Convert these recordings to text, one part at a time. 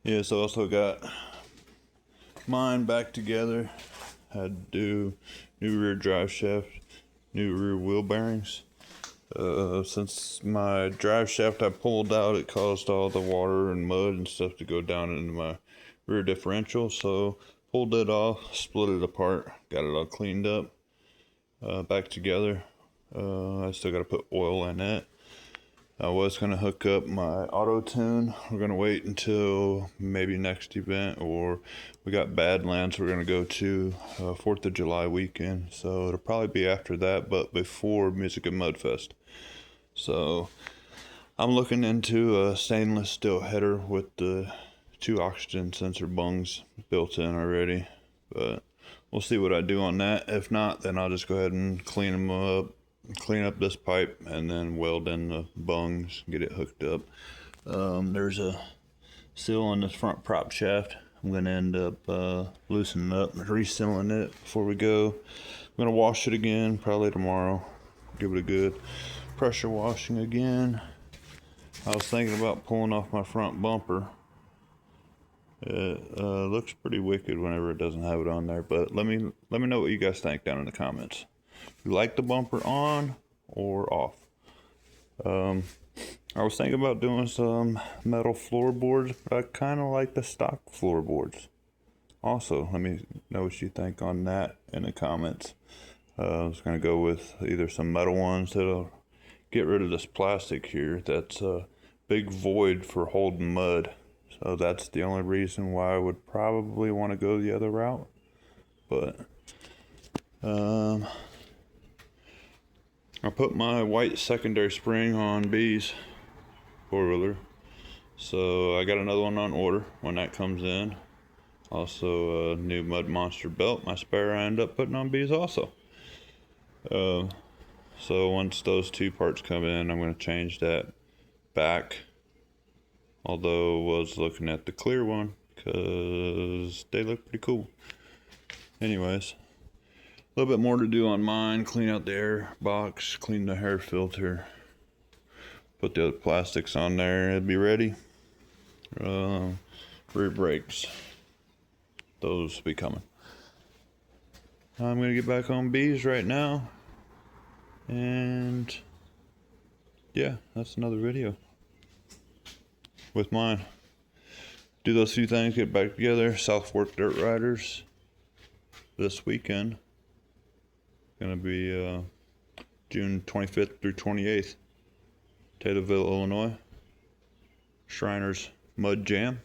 Yeah, so also got mine back together. Had to do new rear drive shaft, new rear wheel bearings. Since my drive shaft I pulled out, it caused all the water and mud and stuff to go down into my rear differential. So pulled it off, split it apart, got it all cleaned up, back together. I still got to put oil in it. I was going to hook up my auto tune. We're going to wait until maybe next event, or we got Badlands we're going to go to 4th of July weekend. So it'll probably be after that, but before Music and Mudfest. So I'm looking into a stainless steel header with the 2 oxygen sensor bungs built in already. But we'll see what I do on that. If not, then I'll just go ahead and clean them up. Clean up this pipe and then weld in the bungs, get it hooked up. There's a seal on this front prop shaft. I'm going to end up loosening up and resealing it before we go. I'm going to wash it again probably tomorrow. Give it a good pressure washing again. I was thinking about pulling off my front bumper. It looks pretty wicked whenever it doesn't have it on there, but let me know what you guys think down in the comments. You like the bumper on or off? I was thinking about doing some metal floorboards, but I kind of like the stock floorboards. Also, let me know what you think on that in the comments. I was going to go with either some metal ones that'll get rid of this plastic here. That's a big void for holding mud. So that's the only reason why I would probably want to go the other route. But I put my white secondary spring on B's four-wheeler, so I got another one on order when that comes in. Also a new Mud Monster belt, my spare I end up putting on B's also. So once those 2 parts come in, I'm going to change that back, although I was looking at the clear one because they look pretty cool. Anyways, a little bit more to do on mine. Clean out the air box, clean the air filter, put the other plastics on there, it'll be ready. Rear brakes, those will be coming. I'm gonna get back on B's right now, and yeah, that's another video with mine. Do those few things, get back together. South Fork Dirt Riders this weekend. Gonna be June 25th through 28th, Taylorville, Illinois. Shriners Mud Jam.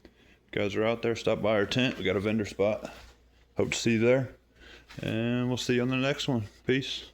If you guys are out there, stop by our tent. We got a vendor spot. Hope to see you there, and we'll see you on the next one. Peace.